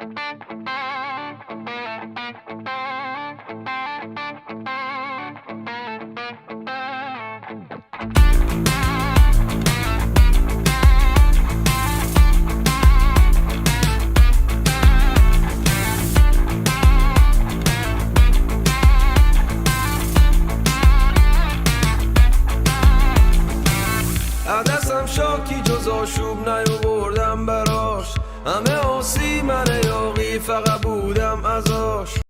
عدسم شاکی جز آشوب نیاوردم براش، همه آسی من یاقی فقط بودم ازاش.